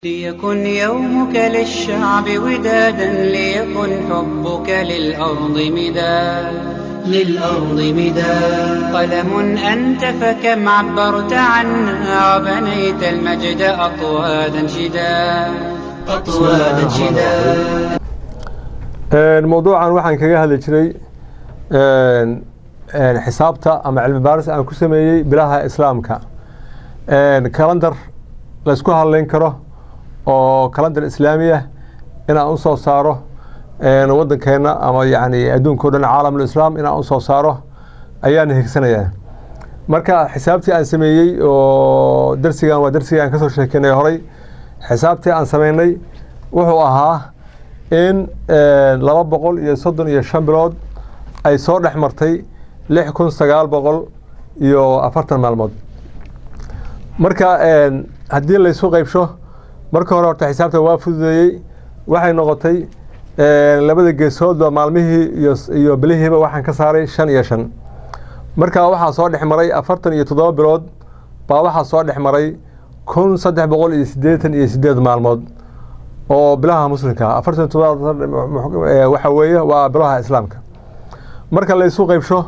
ليكن يومك للشعب ودادا ليكن حبك للأرض مداد قلم أنت فكم عبرت عنا وبنيت المجد أطوادا شداد موضوعا waxaan kaga hadli jiray xisaabta ama cilmi baaris aan ku sameeyay bilaha islaamka calendar la isku haleyn karo oo calendar islaami ah in aan soo saaro wadankeena ama yaani adduunka oo dhan caalamul islaam in aan soo saaro ayaan higsanayaa marka xisaabtii aan sameeyay oo darsigan waa darsiga aan ka soo sheekeynay horay xisaabtii aan sameynay wuxuu ahaa in 235 bilood ay soo dhaxmartay 6940 maalmood marka hadii la isku qaybsho marka hore horta xisaabta waa fududeeyay waxay noqotay labada geesood maalmihii iyo bilihiiba waxaan ka saaray 5 iyo 5 marka waxa soo dhaxmaray 47 bilood baa waxa soo dhaxmaray 1388 maalmood oo bilaha muslimka 47 waxa weeye waa bilaha islaamka marka la isku qaybsho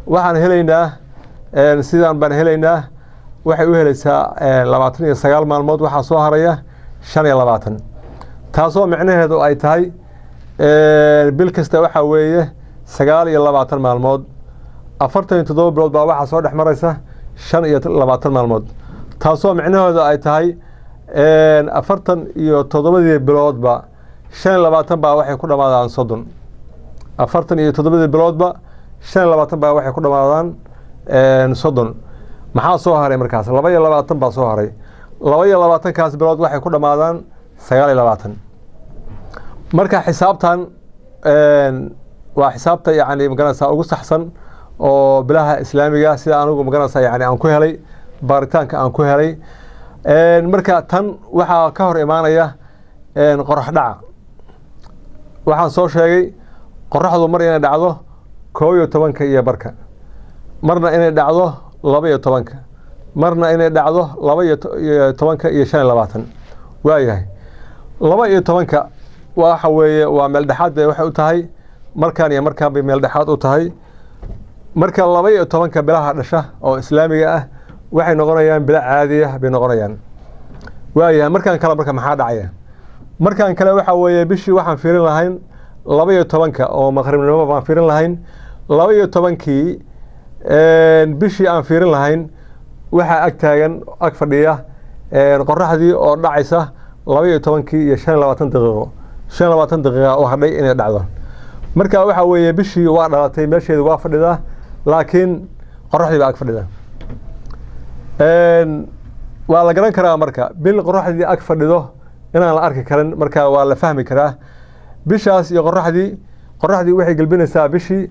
waxaan helaynaa sidaan baan helaynaa waxay u helaysaa 29 maalmood waxa soo haraya 25 taasoo macnaheedu ay tahay bil kasta waxa weeye 29 maalmood 47 bilood baa waxa soo dhaxmaraysa 25 maalmood taasoo macnaheedu ay tahay 47 biloodba 25 baa waxay ku dhamaadaan 30 47 biloodba 25 baa waxay ku dhamaadaan 30 maxaa soo haray markaas 22 baa soo haray 22 kaas bilood waxay ku dhamaadaan 29 marka xisaabtan waa xisaabta yaani magaranaysa ugu saxsan oo bilaha islaamiga sida anigu magaranaysa yaani aan ku helay baaritaanka aan ku helay marka tan waxa ka hor imaanaya qorax dhaca waxaan soo sheegay qoraxdu mar inay dhacdo 12 iyo barka marna inay dhacdo 12 marna inay dhacdo 12 iyo 25 waayahay 12 waxa weeye waa meel dhaxaad bay waxa u tahay markaan iyo markaan bay meel dhaxaad u tahay marka 12 bilaha dhasha oo islaamiga ah waxay noqonayaan bila caadi ah bay noqonayaan waayahay markaan kala marka maxaa dhacaya markaan kale waxa weeye bishii waxaan fiirin lahayn 12 oo maqribnimo baan fiirin lahayn 12kii bishii aan fiirin lahayn waxa ag taagan ag fadhiya qoraxdii oo dhacaysa 12kii iyo 25 daqiiqo 25 daqiiqo oo hadhay inay dhacdo marka waxa weeye bishii waa dhalatay meesheedu waa fadhida laakiin qoraxdii baa ag fadhida waa la garan karaa marka bil qoraxdii ag fadhido inaan la arki karin marka waa la fahmi karaa bishaas iyo qoraxdii waxay galbinaysaa bishii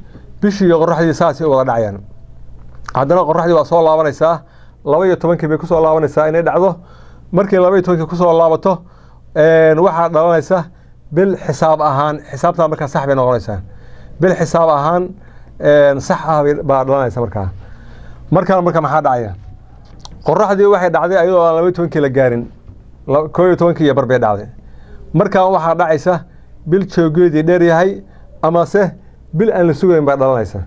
iyo qoraxdii saasi u wada dhacayaan haddana qoraxdii waa soo laabanaysaa 12kii bay ku soo laabanaysaa inay dhacdo markii 12kii ku soo laabato waxa dhalanaysa bil xisaab ahaan xisaabta marka sax bay noqonaysaa bil xisaab ahaan sax ah baa dhalanaysa marka maxaa dhacaya qoraxdii waxay dhacday ayadoo aan 12kii la gaarin 12kii iyo bar bay dhacday marka waxa dhacaysa bil joogeedii dheer yahay ama se bil aan la sugayn baa dhalanaysa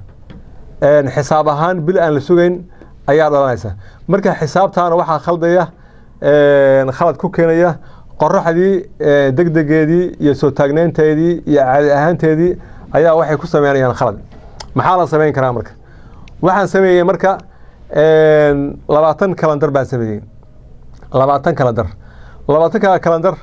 xisaab ahaan bil aan la sugayn ayaa dhalanaysa marka xisaabtaana waxa khaldaya khalad ku keenaya qoraxdii degdegeedii iyo soo taagneynteedii iyo caadi ahaanteedii ayaa waxay ku sameeyaan khalad maxaa la sameyn karaa marka waxaan sameeyay marka 20 calendar baan sameeyay 20 calendar 20 calendar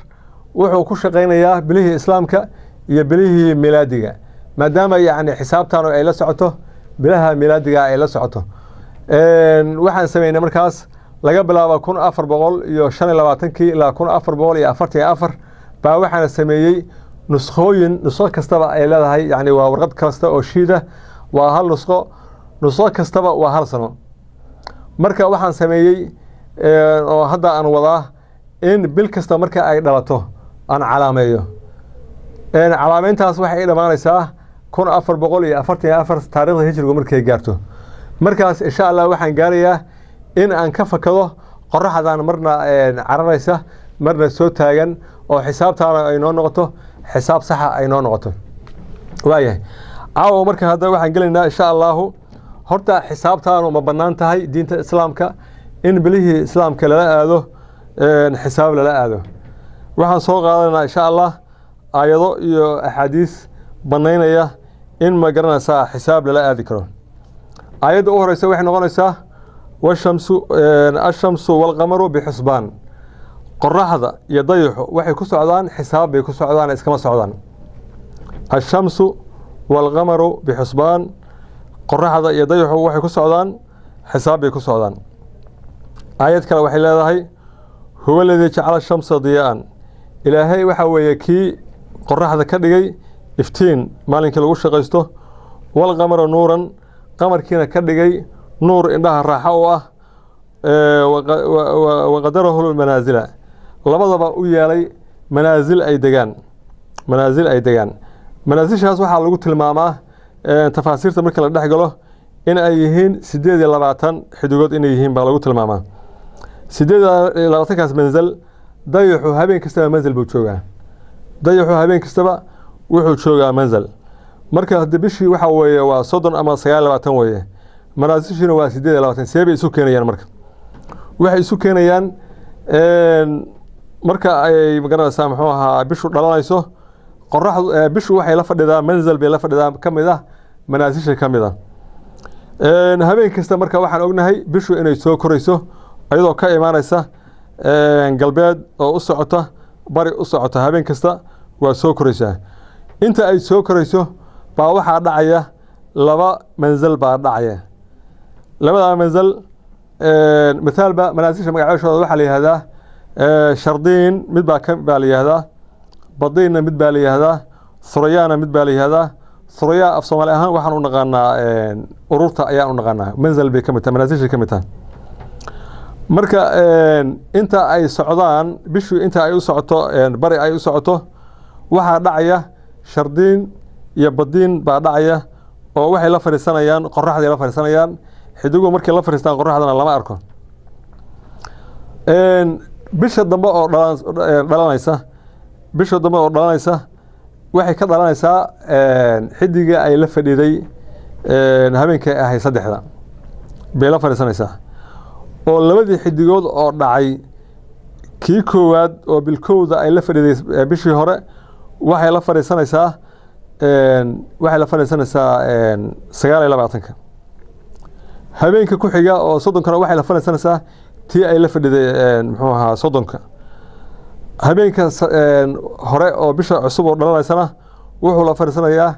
wuxuu ku shaqeynayaa bilihii islaamka iyo bilihii milaadiga maadaama yaani xisaabtan ay la socoto bilaha milaadiga ay la socoto waxaan sameeynay markaas laga bilaabo 1425 ilaa 1444 baa waxaan sameeyay nusxo kastaba ay leedahay yaani waa warqad kasta oo shiida waa hal nusxo kastaba waa hal sano marka waxaan sameeyay oo hadda aan wadaa in bil kasta marka ay dhalato aan calaameeyo calaameyntaas waxay dhamaanaysaa 1444 taariikhda hijriga markay gaarto markaas insha Allah waxaan gaarayaa in aan ka fakado qoraxdan marna cararaysa marna soo taagan oo xisaabtaana ay noo noqoto xisaab saxa ay noo noqoto waayahay caawa marka hadda waxaan gelaynaa insha allahu horta xisaabtaanu ma bannaan tahay diinta islaamka in bilihii islaamka lala aado xisaab lala aado waxaan soo qaadanaynaa insha allah aayado iyo axaadiis bannaynaya in ma garanaysaa xisaab lala aadi karo aayadda u horeysa waxay noqonaysaa ashamsu walqamaru bixusbaan qoraxda iyo dayaxu waxay ku socdaan xisaab bay ku socdaan iskama socdaan ashamsu walqamaru bixusbaan qoraxda iyo dayaxu waxay ku socdaan xisaab bay ku socdaan aayad kale waxay leedahay huwa aladii jacala shamsa diyaa'an ilaahay waxa weeye kii qoraxda ka dhigay iftiin maalinkii lagu shaqaysto walqamara nuuran qamarkiina ka dhigay nuur indhaha raaxo u ah waqadarahu manaasila labadaba u yeelay manaasil ay degaan manaasishaas waxaa lagu tilmaamaa tafaasiirta markii la dhex galo in ay yihiin 28 xidigood inay yihiin baa lagu tilmaamaa 28kaas manzal dayaxu habeen kastaba manzal buu joogaa dayaxu habeen kastaba wuxuu joogaa manzal marka hadda bishii waxa weeye waa 30 ama 29 weeye manaasishiina waa 28 seebay isu keenayaan marka waxay isu keenayaan marka ay magaranaysaa muxuu ahaa bishu dhalanayso qoraxdu bishu waxay la fadhidaa manzal bay la fadhidaa kamid ah manaasisha kamid ah habeen kasta marka waxaan ognahay bishu inay soo korayso ayadoo ka imaanaysa galbeed oo u socota bari u socota habeen kasta waa soo koraysaa inta ay soo korayso baa waxaa dhacaya laba manzal baa dhacaya labada manzal مثال مناسيش مقعوش waxaa la yiraahdaa shardiin mid baa la yiraahdaa badiina mid baa la yiraahdaa surayana mid baa la yiraahdaa suraya af Soomaali ahaan waxaan u naqaanaa ururta ayaan u naqaanaa manzal bay kamid tahay manaasish kamid tahay marka inta ay socdaan bishu inta ay u socoto bari ay u socoto waxa dhacaya shardiin iyo badiin baa dhacaya oo waxay la fariisanayaan qoraxda la fariisanayaan xidigu markii la fariistaan qoraxdana lama arko bisha dambe oo dhalanaysa waxay ka dhalanaysaa xidiga ay la fadhiday habeenkii ahay 3 bay la fariisanaysaa oo labadii xidigood oo dhacay kii koowaad oo bilkowda ay la fadhiday bishii hore waxay la fariisanaysaa 29 habeenka ku xiga oo 30 kana waxay la fariisanaysaa tii ay la fadhiday muxuu ahaa 30 habeenka hore oo bisha cusub oo dhalaysana wuxuu la fariisanayaa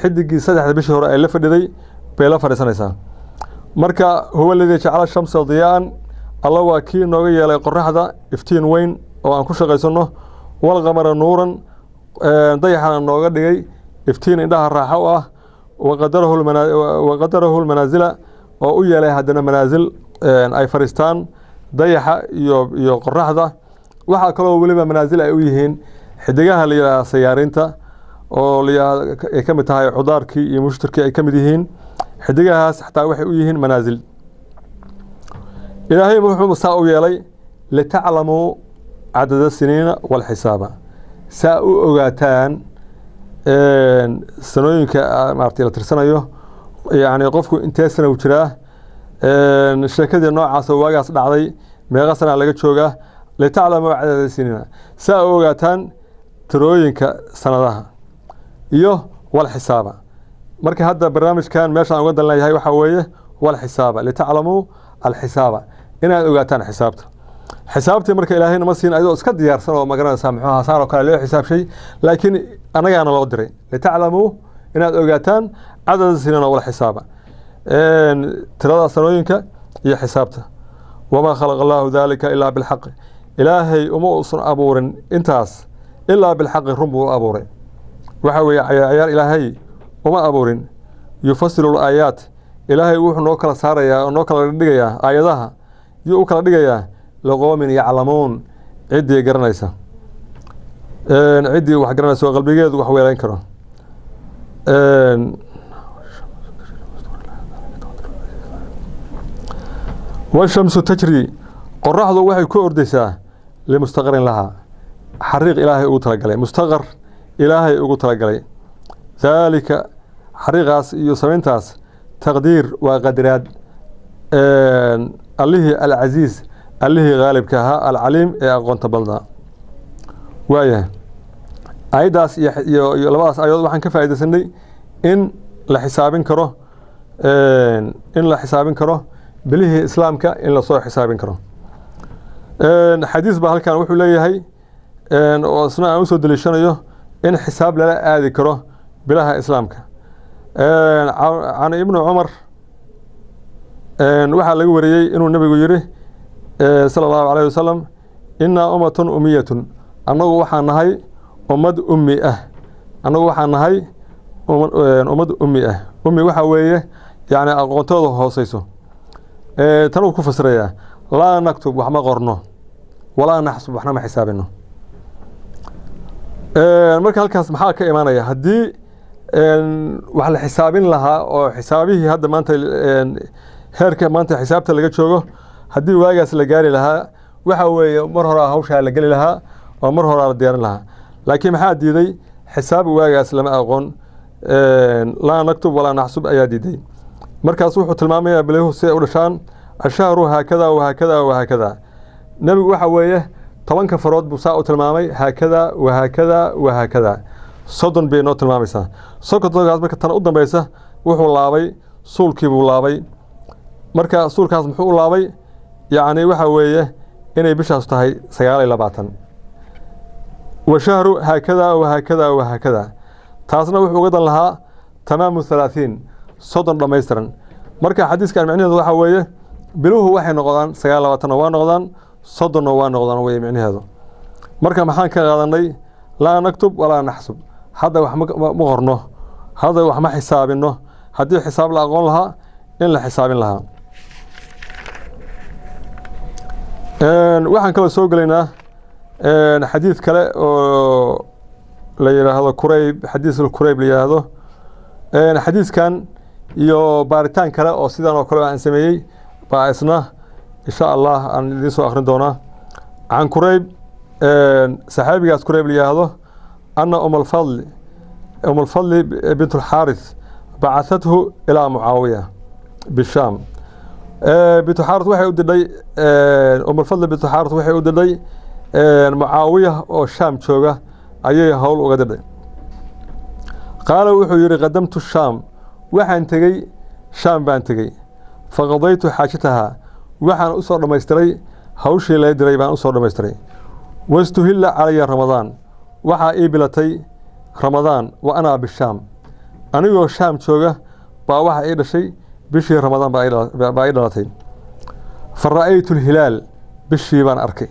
xidigii 3 bishii hore ay la fadhiday bay la fariisanaysaa marka huwa aladii jacala shamsa diyaa'an alla waa kii nooga yeelay qoraxda iftiin weyn oo aan ku shaqaysano wal qamara nuuran dayaxana nooga dhigay iftiin indhaha raaxo u ah waqadarahu manaasila oo u yeelay haddana manaasil ay fariistaan dayaxa iyo qoraxda waxa kale oo waliba manaasil ay u yihiin xidigaha la yiraahdo sayaarinta oo ay ka mid tahay cudaarkii iyo mushtarkii ay ka mid yihiin xidigahaas xataa waxay u yihiin manaasil ilaahay wuxuu musaa u yeelay litaclamu cadada siniina wal xisaaba saa u ogaataan sanooyinka maartay la tirsanayo يعني qofku intee sana u jiraa sheekadii noocaas oo waagaas dhacday meeqa sana laga joogaa la taclamu cadada sinina saa ogaataan tirooyinka sanadaha iyo wal xisaaba marka hadda barnaamijkan meesha aan uga dalnahay waxa weeye wal xisaaba la taclamu al xisaaba inaad ogaataan xisaabta xisaabtii marka ilaahayna ma siin ayadoo iska diyaarsan oo magaranaysa muxuu ahaa saaro kale loo xisaabshay laakiin anagaana loo diray la taclamu inaad ogaataan cadada sinina wal xisaaba tirada sanooyinka iyo xisaabta wama khalaqa Allahu dhalika illa bil haqq ilaahay uma usan abuurin intaas illa bil haqq rumbu abuuray waxa weeye ayaar ilaahay uma abuurin yufasilu al ayat ilaahay wuxuu noo kala saarayaa noo kala dhigayaa aayadaha iyo u kala dhigayaa laqoomin yaclamuun cidii garanaysa cidii wax garanaysa qalbigeedu wax weelayn karo والشمس تجري قرحض waxay ku ordaysaa لمستقر لها حريق إلهي أقول تلقلي مستقر إلهي أقول تلقلي ذلك حريقاس يسمينتاس تقدير وقدرات الله العزيز الله غالب كها العليم أقونت بلنا وياه أيداس يلباس أيضا وحن كفايدة سني إن لحسابين كره إن لحسابين كره بليه إسلامك إن لصور حسابين كره حديث بهال كان وحول لي هاي وصنع أوسو دليشانيو إن حساب لا آذي كره بلها إسلامك عن ابن عمر waxaa laga wariyay inuu nabigu yiri sallallahu alayhi wasallam inna ummatun ummiyatun anagu waxaan nahay ummad ummi ah anagu waxaan nahay ummad ummi ah ummi waxa weeye yaani aqoontooda hooseyso tan uu ku fasiraya la naktub wax ma qorno wala naxsub waxna ma xisaabino marka halkaas maxaa ka imaanaya hadii wax la xisaabin lahaa oo xisaabihii hadda maanta heerka maanta xisaabta laga joogo hadii waagaas la gaari lahaa waxa weeye mar hore hawsha la gali lahaa oo mar hore la diyaarin lahaa laakiin maxaa diiday xisaab waagaas lama aqoon la naktub wala naxsub ayaa diiday markaas wuxuu tilmaamayaa bilahu si u dhashaan ashahru haakada wa haakada wa haakada nabigu waxa weeye 10 ka farood buu saa u tilmaamay haakada wa haakada wa haakada soddon bay noo tilmaamaysaa soddonkaas marka tan u dambaysa wuxuu laabay suulkii buu laabay marka suulkaas muxuu u laabay yaani waxa weeye inay bishaas tahay 29 wa shahru haakada wa haakada wa haakada taasna wuxuu uga dan lahaa tamaamu 30 soddon dhameystiran marka xadiiskan macnaheedu waxa weeye biluhu waxay noqdaan 29 waa noqdaan soddon waa noqdaan way macnaheedu marka maxaan ka qaadanay la naktub wala naxsub hada wax ma qorno hada wax ma xisaabino hadii xisaab la aqoon lahaa in la xisaabin lahaa waxaan kala soo galaynaa xadiis kale oo la yiraahdo Kurayb xadiis Kurayb la yiraahdo xadiiskan iyo baaritaan kale oo sidan oo kale aan sameeyay baa isna insha Allah aan idin soo akhrin doonaa عن كريب صحابي كريب اللي هذا أن أم الفضل بنت الحارث بعثته إلى معاوية بالشام بنت الحارث وحي ودلي أم الفضل بنت الحارث وحي ودلي معاوية والشام شوقة أيه هول وقدر قال وحي يري قدمت الشام وحن تجي شام بان تجي فقضيت حاجتها وحن أصر لما يستري هوشي لا يدري بان أصر لما يستري واستهل علي رمضان وحا إيبلتي رمضان وأنا بالشام أنا والشام شوقة وحا إيدا شيء بشي رمضان بأيدلتي فرأيت الهلال بشي بان أركي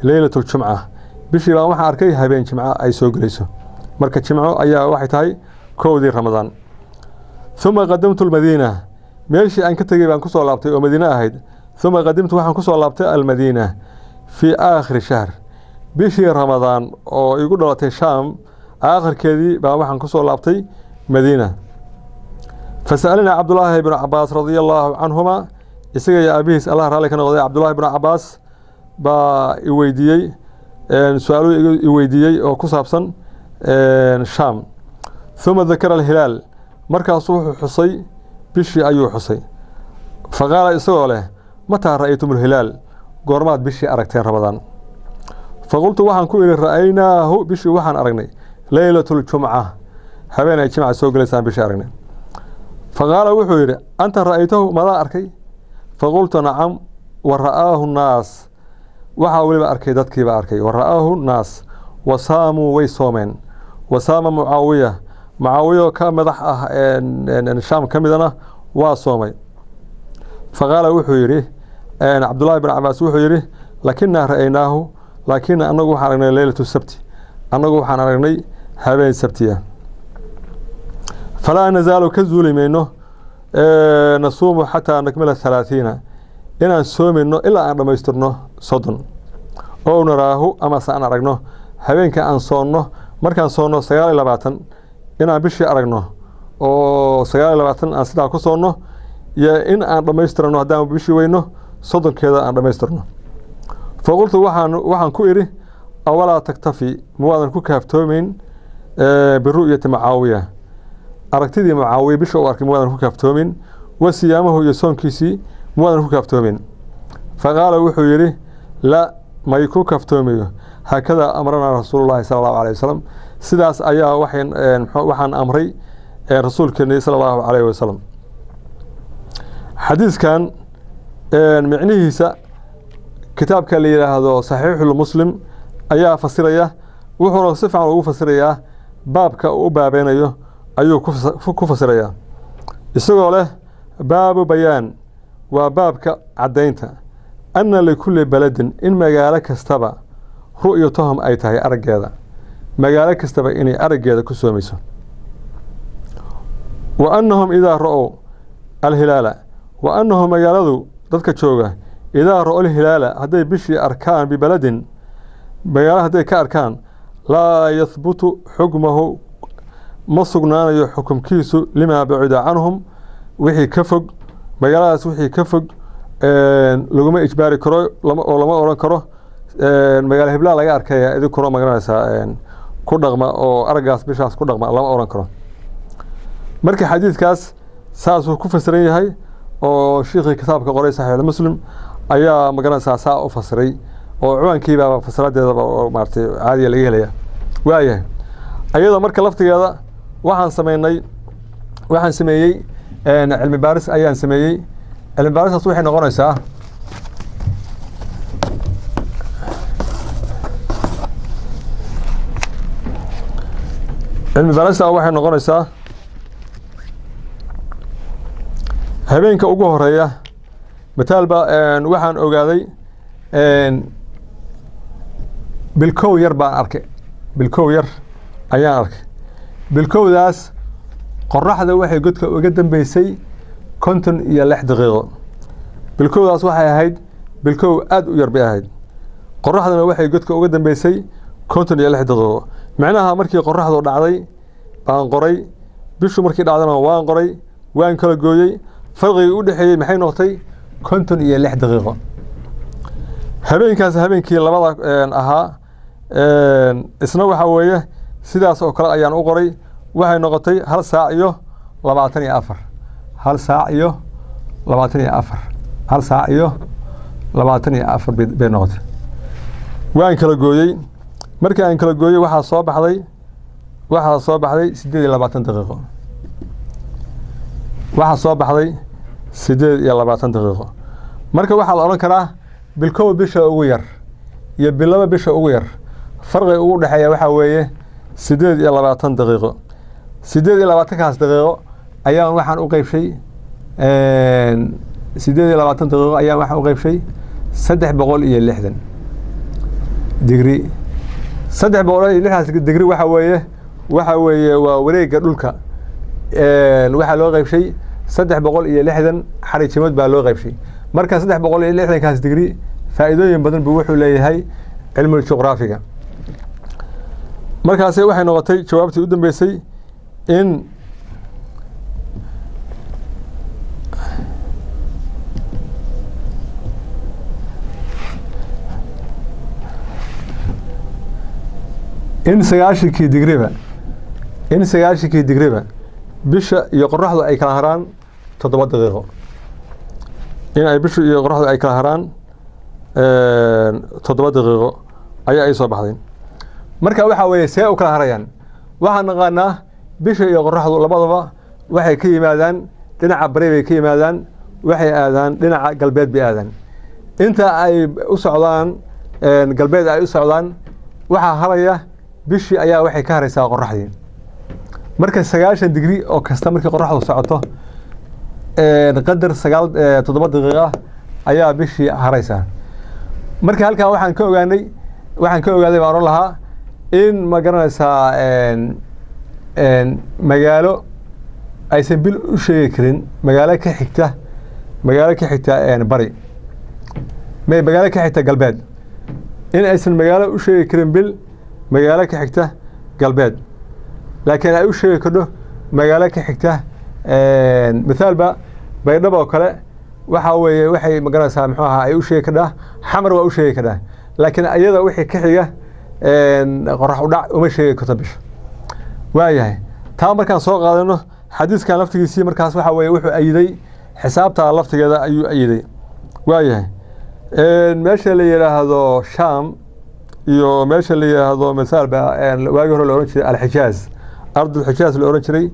ليلة الجمعة بشي بان وحا أركي هبين جمعة أي سوق ليسو مركة جمعة أي واحد هاي كودي رمضان ثم قدمت المدينة ماشي أن كتجي بان كسر لابتي ومدينة أهيد ثم قدمت وحن كسر لابتي المدينة في آخر شهر بشي رمضان أو يقول له الشام آخر كذي بان وحن كسر لابتي مدينة فسألنا عبد الله بن عباس رضي الله عنهما يسقي يا أبيه الله رالك نقضي عبد الله بن عباس با يويديي سؤالو يويديي أو كسابسن الشام ثم ذكر الهلال مركز صوح حصي بشي أيو حصي فقال إسوه له متى رأيتم الهلال قرمات بشي أركتين رمضان فقلت وحن كوئل رأيناه بشي وحن أرقني ليلة الجمعة هبين الجمعة سوق لسان بشي أرقني فقال وحوير أنت رأيته ماذا أركي فقلت نعم ورآه الناس وحاول بأركي دتكي بأركي ورآه الناس وصاموا ويصومين وصام معاوية كان مدح الشام كمدنا وصومي فقال وحويره عبد الله بن عباس وحويره لكننا رأيناه لكن أنه حرقنا ليلة السبت أنه حرقنا هبين السبتية فلا نزال كزول منه نصوم حتى نكمل 30 إن نصوم منه إلا أن ما يسترنه صدن أو نراه أما سأنرقنه هبين كأن صونه مركان صونه سيال إلى باتن إن بشي أرقنه أو سيال إلى باتن أن سيدا كصونه يا إن أن ما يسترنه دام بشي وينه صدن كذا أن ما يسترنه فقلت وحن كويري أولا تكتفي مواذن كافتومين برؤية معاوية أركتدي معاوية بشو أرك مواذن كافتومين وصيامه يسون كيسي مواذن كافتومين فقال وحيري لا ما يكون كافتومي هكذا أمرنا رسول الله صلى الله عليه وسلم سداس أيها وحن أمري رسول كني صلى الله عليه وسلم حديث كان معنيه كتاب كان لي هذا صحيح المسلم أيها فسرية وحنا صفة عن فسرية بابك وبابين أيوه كفسرية يسوع له باب بيان وبابك عدينته أن لكل بلد إن مجالك استبع رؤيتهم أي تهي أرجاذا مجالك استبع إني أرجاذا كسوميسون وأنهم إذا رأوا الهلال وأنهم مجالذو ذلك شوغا إذا رأوا الهلال هذا بشي أركان ببلد مجال هذا كأركان لا يثبت حكمه مصقنا حكم كيسو لما بعد عنهم وحي كفق مجالات وحي كفق لغما إجباري كرو لما أوران كرو مجال هبلا laga arkaya idin koro magaranaysa ku dhaqma oo aragaas bishaas ku dhaqma lama oran karo marka xadiidkaas saas uu ku fasiran yahay oo sheekhi kitaabka qoray Sahih Muslim ayaa magaranaysa saa u fasiray oo ciwaankiiba fasiradeeda oo maartay caadi laga helaya waayahay ayada marka laftigeeda waxaan sameeyay cilmi baaris ayaan sameeyay علم بارسة صوحي نغنيسا علم بارسة وحي نغنيسا هبينك أقوه رأيه بتالبا وحان أقاذي بالكو يربع أركي بالكو ير أيان أركي بالكو داس قرح ذا وحي قدم بيسي كنتن إيا 6 دقيقة بالكو داس waxay ahayd bilkow aad u yar bay ahayd qorraxdana waxay godka uga dambeysay كنتن إيا 6 دقيقة macnaha markii qorraxdu dhacday baan qoray bishu markii dhacdana waan qoray waan kala gooyay farqiga u dhaxeeyay maxay noqotay كنتن إيا 6 دقيقة habeenkaas habeenkii labada ahaa isna waxa weeye sidaas oo kale ayaan u qoray waxay noqotay 1 saac iyo 24 هل ساعة يو لباتني أفر هل ساعة يو لباتني أفر بينوت وين كلا جوي مركا إن كلا جوي واحد صباح هذي سديد لباتن دقيقة واحد صباح هذي سديد لباتن دقيقة مركا واحد أنا كراه بالكو بيش أوير يبلغ بيش أوير فرق أول حياة وحويه سديد لباتن دقيقة سديد لباتن كاس دقيقة أيام واحد أقيب شيء 28 دقيقة أيام واحد أقيب شيء 3 دقري 3 دقري وحوي ووريق دولك واحد لو قيب شيء 3 حري تمد با لو قيب شيء marka 3 kaas degree faa'iidooyin badan buu wuxuu leeyahay cilmiga juqraafiga markaas waxay noqotay jawaabtii u dambeysay in 9 digriba bisha iyo qorraxdu ay kala haraan 7 daqiiqo in ay bisha iyo qorraxdu ay kala haraan 7 daqiiqo ayaa ay soo baxdeen marka waxa weeye see u kala harayaan waxaan naqaanaa bisha iyo qorraxdu labadaba waxay ka yimaadaan dhinaca bari bay ka yimaadaan waxay aadaan dhinaca galbeed bay aadaan inta ay u socdaan galbeed ay u socdaan waxa haraya bishii ayaa waxay ka haraysaa qorraxdii marka 9 digri oo kasta markii qorraxdu socoto qadar 7 daqiiqo ayaa bishii haraysaa marka halka waxaan ka ogaaday baan lahaa in ma garanaysaa magaalo aysan bil u sheegi karin magaalo ka xigta bari magaalo ka xigta galbeed in aysan magaalo u sheegi karin bil magaalo ka xigta galbeed laakiin ay u sheegi kardo magaalo ka xigta مثالبا بيدبا oo kale waxa weeye waxay magaranaysaa muxuu ahaa ay u sheegi karaa xamar waa u sheegi karaa laakiin ayada wixii ka xiga qorax u dhac uma sheegi karto bisha waayahay taa markaan soo qaadano xadiiskan laftigiisii markaas waxa weeye wuxuu ayiday xisaabta laftigeeda ayuu ayiday waayahay meesha la yiraahdo Sham iyo meesha la yiraahdo misaal ba waagi hore la oran jiray al-Hijaaz ardul Hijaaz la oran jiray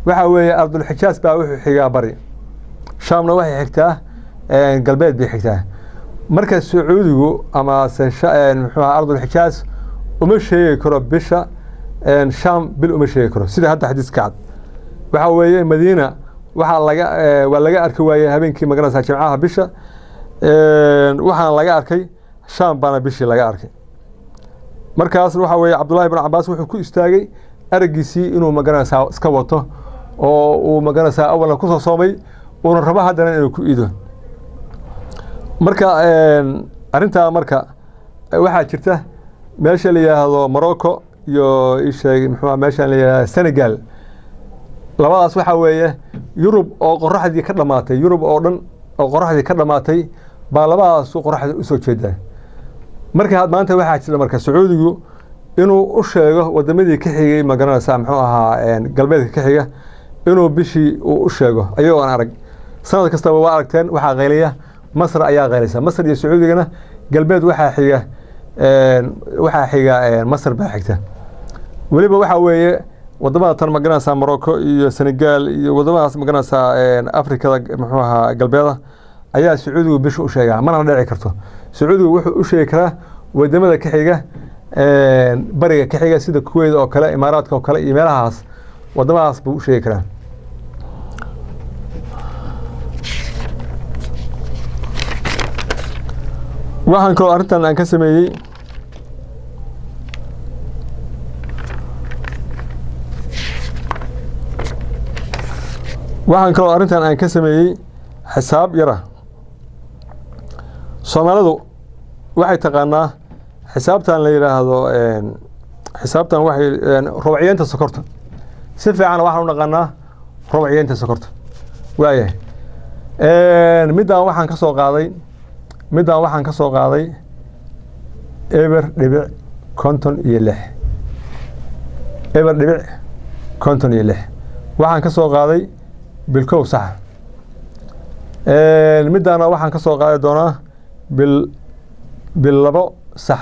waxa weeye ardul Hijaaz baa wuxuu xigaa bari Shamna waxay xigtaa galbeed bay xigtaa marka Sacuudigu ama muxuu ardul Hijaaz uma sheegi karo bisha Sham bil uma sheegi karo sida hadda xadiiska cad waxa weeye Madiina waxa laga arkay waayay habeenkii magaalada Jimcaha bisha waxaan laga arkay Sham bana bishii laga arkay markaas waxa weeye Abdullah ibn Abbas wuxuu ku istaagay aragiisii inuu magaalada iska wato oo uu magaalada awal ku soo soomay oo raba hadana inuu ku iido marka arinta marka waxa jirta meesha la yiraahdo Morocco iyo isheeg muxuu meesha la yiraahdo Senegal labadaas waxa weeye Yurub oo qoraxdii ka dhamaatay Yurub oo dhan oo qoraxdii ka dhamaatay baa labadaas qoraxda u soo jeedaa marka had maanta waxa jira marka Sacuudigu inuu u sheego wadamadii ka xigay magaalada muxuu ahaa galbeedka ka xiga inuu bishii u sheego ayuu aan arag sanad kasta waa aragteen waxa qeylaya Masr ayaa qeyleysa Masr iyo Sacuudigana galbeed waxa xiga Masr baa xigta waliba waxa weeye wadamada tan magaalada Morocco iyo Senegal iyo wadamadaas magaalada Afrikada muxuu ahaa galbeeda ayaa Sacuudigu bisha u sheegaa mana dhici karto Sacuudigu wuxuu u sheegi karaa wadamada ka xiga bariga ka xiga sida Kuwait oo kale Imaaraadka oo kale iyo meelahaas wadamadaas buu u sheegi karaa waxaan kaloo arrintan aan ka sameeyay xisaab yara Soomaalidu waxay taqaanaa xisaabtan la yiraahdo xisaabtan waxay rubciyeenta sokorta si fiican waxaan u naqaanaa rubciyeenta sokorta waayahay midaan waxaan ka soo qaaday eber dhibic konton iyo lix waxaan ka soo qaaday bilkow sax midaana waxaan ka soo qaaday doonaa bil labo sax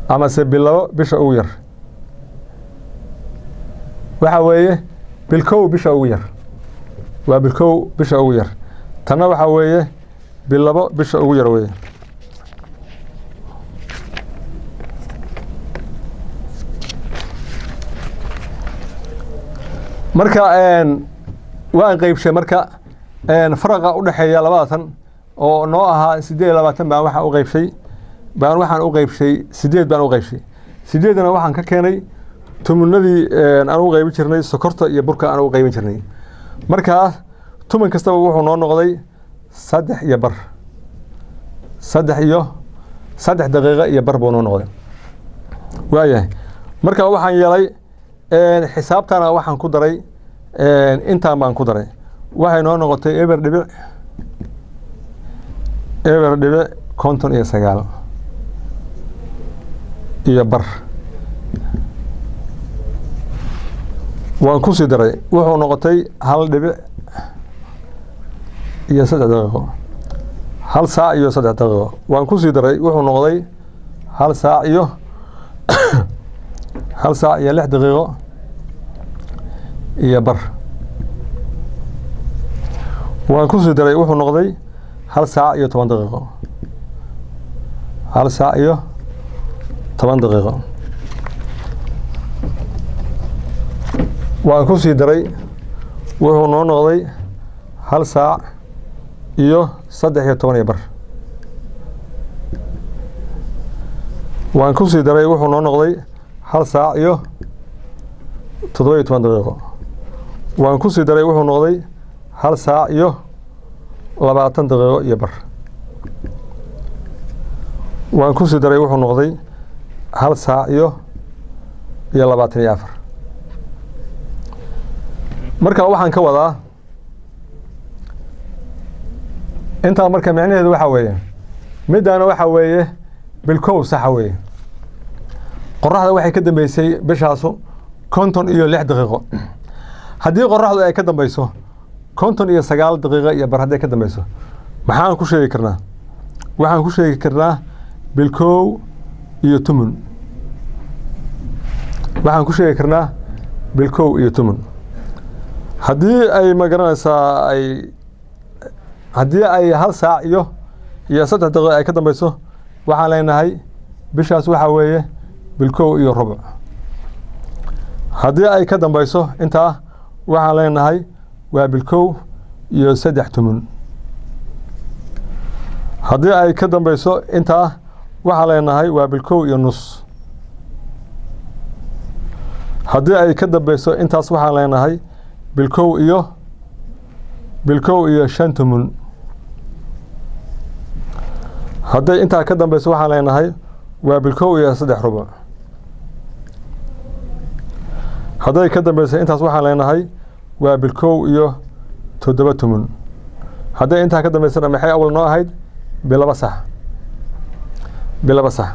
ama se bil labo bisha ugu yar waxa weeye bilkow bisha ugu yar waa bilkow bisha ugu yar tana waxa weeye bil labo bisha ugu yar weeye marka waan qaybshay marka faraqa u dhaxeeya labadatan oo noo ahaa 28 baan waxa u qaybshay waxaan u qaybshay 8 baan u qaybshay 8dana waxaan ka keenay tumunadii aan u qaybin jirnay sokorta iyo burka aan u qaybin jirnay marka tuman kastaba wuxuu noo noqday 3 iyo bar 3 daqiiqo iyo bar buu noo noqday waayahay marka waxaan yeelay xisaabtana waxaan ku daray intaan baan ku daray waxay noo noqotay eber dhibic konton iyo sagaal iyo bar waan ku sii daray wuxuu noqotay hal dhibic iyo 3 daqiiqo hal saac iyo 3 daqiiqo waan ku sii daray wuxuu noqday hal saac iyo 6 daqiiqo iyo bar waan ku sii daray wuxuu noqday hal saac iyo 10 daqiiqo hal saac iyo 10 daqiiqo waan ku sii daray wuxuu noo noqday hal saac iyo 13 bar waan ku sii daray wuxuu noo noqday hal saac iyo 17 daqiiqo waan ku sii daray wuxuu noqday hal saac iyo 20 daqiiqo iyo bar waan ku sii daray wuxuu noqday hal saac iyo 24 marka waxaan ka wadaa inta marka macnaheedu waxa weeye midana waxa weeye bilkow sax weeye qoraxda waxay ka dambeysay bishaasu 56 daqiiqo haddii qoraxdu ay ka dambayso 59 daqiiqo iyo bar hadday ka dambayso maxaan ku sheegi karnaa waxaan ku sheegi karnaa bilkow iyo tumun waxaan ku sheegi karnaa bilkow iyo tumun haddii ay magaranaysaa haddii ay hal saac iyo 3 daqiiqo ay ka dambayso waxaan leenahay bishaas waxa weeye bilkow iyo rubuc haddii ay ka dambayso intaa waxaan leenahay waa bilkow iyo 3 tumun haddii ay ka dambayso intaa waxaan leenahay waa bilkow iyo nus haddii ay ka dambayso intaas waxaan leenahay bilkow iyo 5 tumun hadday intaa ka dambayso waxaan leenahay waa bilkow iyo 3 rubuc hadday ka dambayso intaas waxaan leenahay waa bilkow iyo 7 tumun hadday intaa ka dambaysana maxay awal noo ahayd bilaba sax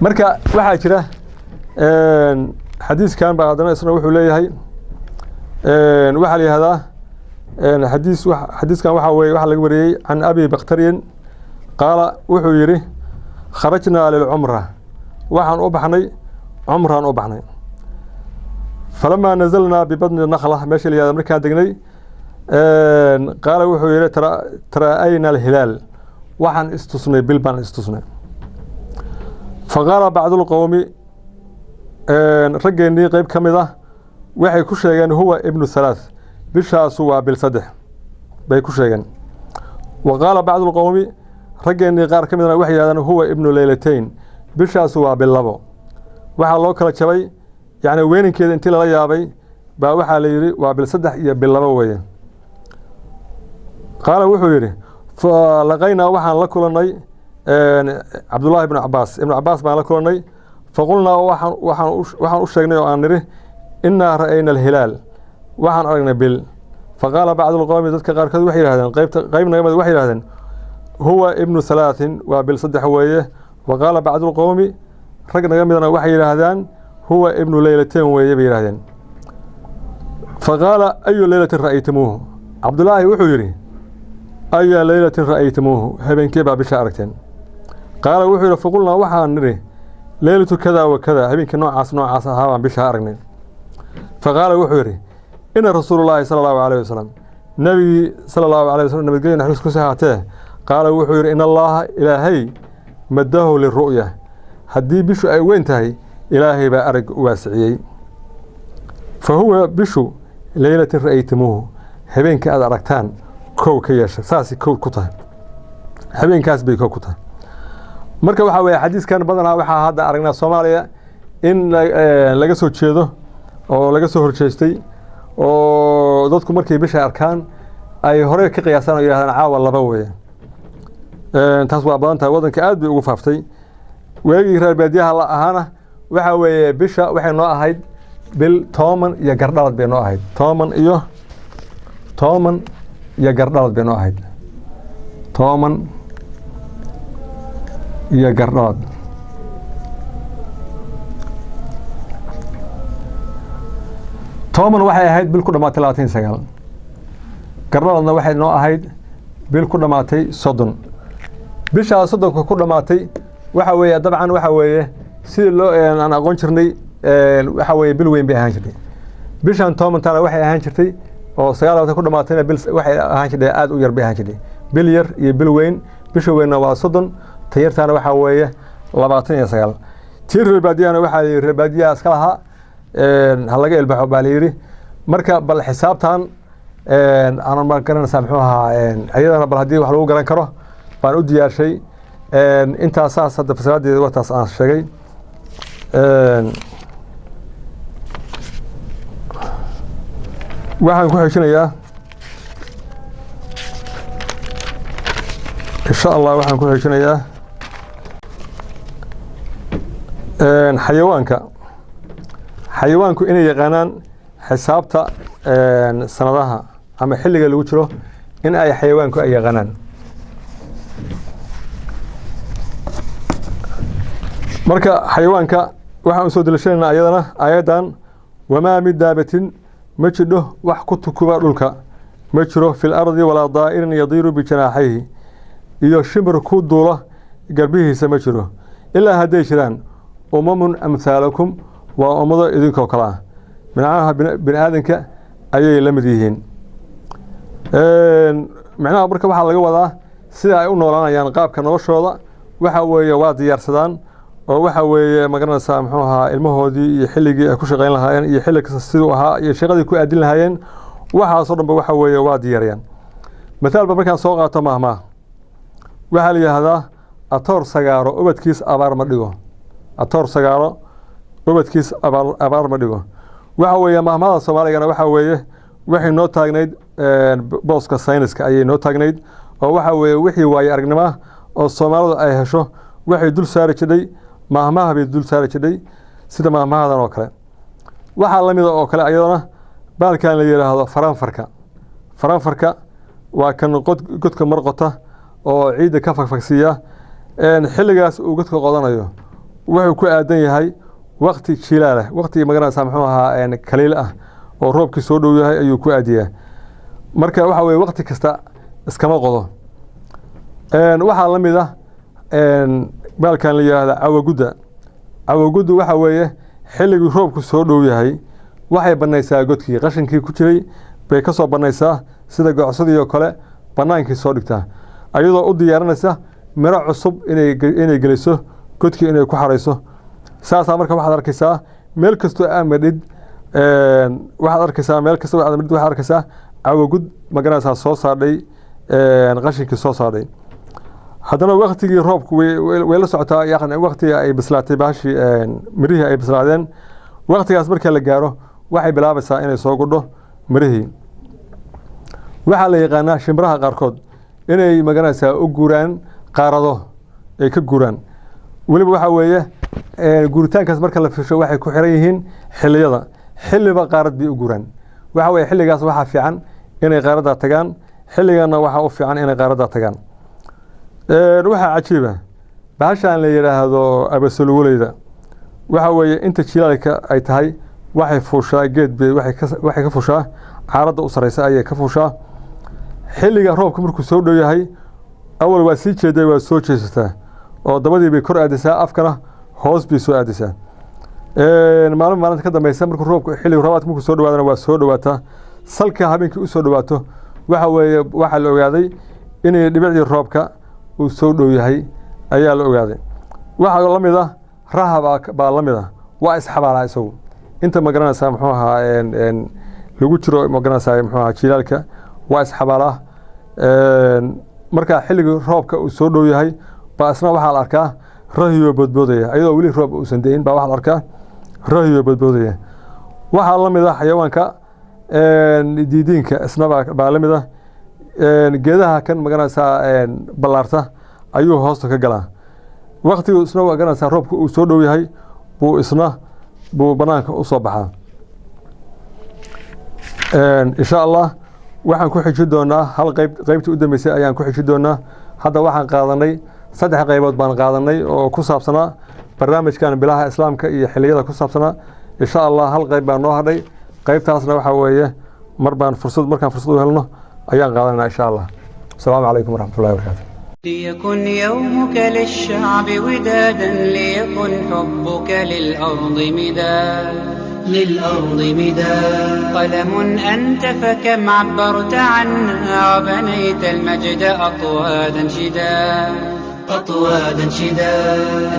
marka waxaa jira xadiiskan baa haddana isna wuxuu leeyahay waxaa la yihahdaa xadiiskan waxaa weeye waxaa laga wariyey can abi bakhtariyin qaala wuxuu yidhi kharajnaa lilcumra waxaan u baxnay cumraan u baxnay falamaa nazalnaa bibadni nakla meesha la yihahda markaan degnay qaala wuxuu yidhi taraa'ayna alhilaal waxaan istusnay bil baan istusnay faqaala bacdulqowmi raggeennii qayb ka mid ah waxay ku sheegeen huwa ibnu 3 bishaasu waa bil 3 bay ku sheegeen wa qaala bacdulqowmi raggeennii qaar ka midna waxay yidhahdeen huwa ibnu leylatayn bishaasu waa bil 2 waxaa loo kala jabay yacni weyninkeeda intii lala yaabay baa waxaa la yidhi waa bil 3 iyo bil 2 weeye qaala wuxuu yidhi falaqaynaa waxaan la kulannay cabdullaahi ibnu cabaas baan la kulannay faqulnaa waxaan u sheegnay oo aan nidhi innaa ra'ayna alhilaal waxaan aragnay bil faqaala bacdulqowmi dadka qaarkood waxay yidhahdeen qayb naga mid waxay yidhahdeen huwa ibnu 3 waa bil 3 weeye wa qaala bacdulqowmi rag naga midna waxay yidhaahdaan huwa ibnu leylatayn weeye bay yidhahdeen faqaala ayu leylatin ra'aytumuuhu cabdullaahi wuxuu yidhi aya leylatin ra'aytumuuhu habeenkee baa bisha aragteen qaala wuxuu yidhi faqulnaa waxaan nidhi leylatu kada wa kada habeenkii noocaas ahaa baan bishaa aragnay faqaala wuxuu yidhi ina rasuulullaahi sala allahu calayhi wasalam nebigii sala allahu calayhi wasallam nabadgelyo naxariis ku sahaatee qaala wuxuu yidhi ina allaaha ilaahay maddahu liru'ya haddii bishu ay weyn tahay ilaahay baa arag u waasiciyey fa huwa bishu leylatin ra'aytumuuhu habeenkii aad aragtaan kow ka yeesha saasay kow ku tahay habeenkaas bay kow ku tahay marka waxaa weeye xadiiskan badanaa waxaa hadda aragnaa Soomaaliya in laga soo jeedo oo laga soo horjeestay oo dadku markay bisha arkaan ay hore ka qiyaasaan oo yiraahdaan caawa 2 weeye taas waa badan tahay wadanka aad bay ugu faaftay weegi reer baadiyaha la ahaana waxa weeye bisha waxay noo ahayd bil tooman iyo gardhalad bay noo ahayd tooman iyo gardhalad bay noo ahayd tooman iyo gardhalad tooman waxay ahayd bil ku dhamaatay 29 gardhaladna waxay noo ahayd bil ku dhamaatay 30 bisha 30 ku dhamaatay waxa weeye dabcan waxa weeye sidii loo aan aqoon jirnay waxa weeye bil weyn bay ahaan jirtay bishan toomantana waxay ahaan jirtay oo 9 ku dhamaatayna bil waxay ahaan jirtay aad u yar bay ahaan jirtay bil yar iyo bil weyn bisha weynna waa 30 tayartana waxa weeye 29 tii reebaadiyana waxa la reebaadiyaa iska lahaa hal laga ilbaxo baa la yiri marka bal xisaabtan aan ma garanaysaa muxuu ahaa ayadana bal hadii wax lagu garan karo baan u diyaarshay inta asaas hadda fasaladeeda waqtaas aan sheegay waxaan ku xishinayaa insha Allah waxaan ku xishinayaa xayawaanku inay yaqaanaan xisaabta sanadaha ama xilliga lagu jiro in ay xayawaanku ay yaqaanaan marka xayawaanka waxaan soo dilashanayna ayadana ayadan wama mid daabatin ma jiro wax ku tukuba dhulka ma jiro fil ardi wala daa'irin yadiru bi janaahihi iyo shimir ku duula garbihiisa ma jiro ilaa haday jiraan umamun amsaalakum wa umada idinkoo kala macnaha bini'aadanka ayay la mid yihiin macnaha marka waxa laga wadaa sida ay u noolanayaan qaabka noloshooda waxa weeye waa diyaarsadaan oo waxa weeye magaranaysaa muxuu ahaa ilmahoodii iyo xilligii ay ku shaqeyn lahaayeen iyo xilli kasta sidoo ahaa iyo shaqadii ku aadin lahaayeen waxa soo dhanba waxa weeye waa diyaariyaan midaalba markaan soo qaato mahmaa waxa la yiraahdaa atoor sagaaro ubadkiis abaar ma dhigo atoor sagaaro ubadkiis abaar ma dhigo waxa weeye mahmaada Soomaaligana waxa weeye waxay noo taagnayd booska sayniska ayay noo taagnayd oo waxa weeye wixii waay aragnimo oo Soomaalidu ay hesho waxay dul saari jiray mahmaha bay dul saari jiray sida mahmahadan oo kale waxa la mid oo kale ayadana baalkan la yiraahdo faranfarka waa kan godka marqota oo ciida ka fakfagsiya xilligaas uu godka qodanayo wuxuu ku aadan yahay waqti jilaal waqti magaranaysa muxuu ahaa kaliil ah oo roobkii soo dhow yahay ayuu ku aadiyaa marka waxa weeye waqti kasta iskama qodo waxa la mid ah baalkan la yiraahdo awagudda waxa weeye xilligii roobku soo dhow yahay waxay banaysaa godkii qashinkii ku jiray bay ka soo banaysaa sida gocsadii oo kale banaankii soo dhigtaa ayadoo u diyaarinaysa miro cusub inay geliso godkii inay ku xareyso saasa marka waxaad arkaysaa meel kasto amadid waxaad arkaysaa meel kasto amadid waxaad arkaysaa awagud magaranaysaa soo saadhay qashinkii soo saadhay haddana waqtigii roobku way la socotaa yaqaan waqtiga ay bislaatay baashi mirihii ay bislaadeen waqtigaas marka la gaaro waxay bilaabaysaa inay soo gudho mirihii waxa la yaqaanaa shimbiraha qaarkood inay magaranaysaa u guuraan qaarado ay ka guuraan waliba waxa weeye guuritaankaas marka la fisho waxay ku xiran yihiin xilliyada xilliba qaarad bi u guuraan waxa weeye xilligaas waxa fiican inay qaarada tagaan xilligana waxa u fiican inay qaarada tagaan waxa cajiiba baashaan la yiraahdo abasulwaleyda waxa weeye inta jilaalka ay tahay waxay fuushaa geed bay waxay ka fuushaa xaaladda u sareysa ayay ka fuushaa xilliga roobku markuu soo dhow yahay awal waa sii jeeday waa soo jeestaa oo dabadii bay kor aadisaa afkana hoos bay soo aadisaa maalinta ka dambaysa markuu roobku xilliga roobaadka markuu soo dhawaadana waa soo dhawaataa salka habeenkii u soo dhawaato waxa weeye waxa la ogaaday inay dhibicii roobka uu soo dhow yahay ayaa la ogaaday waxa la mid ah rahab baa la mid ah waa isxabaalaa isagu inta magaranaysaa muxuu ahaa lagu jiro magaranaysaa muxuu ahaa jilaalka waa isxabaalaa marka xilliga roobka uu soo dhow yahay baa isna waxa la arkaa rahiyo badboodaya ayadoo weli roob uusan deeyin baa waxa la arkaa rahiyo badboodaya waxa la mid ah xayawaanka diidiinka isna baa la mid ah geedaha kan magaranaysaa ballaarta ayuu hoosta ka galaa waqtigu isna magaranaysaa roobka uu soo dhow yahay buu banaanka u soo baxaa insha Allah waxaan ku xijin doonaa hal qaybtii u dambeysay ayaan ku xijin doonaa hadda waxaan qaadanay 3 qaybood baan qaadanay oo ku saabsanaa barnaamijkan bilaha islaamka iyo xilliyada ku saabsanaa insha Allah hal qayb baan noo hadhay qaybtaasna waxa weeye markaan fursad u helno ayaan qaadanaa insha Allah assalaamu calaykum waraxmatullaahi wabarakaatuh ليكن يومك للشعب ودادا ليكن حبك للأرض مداد قلم أنت فكم عبرت عنا وبنيت المجد أطوادا شداد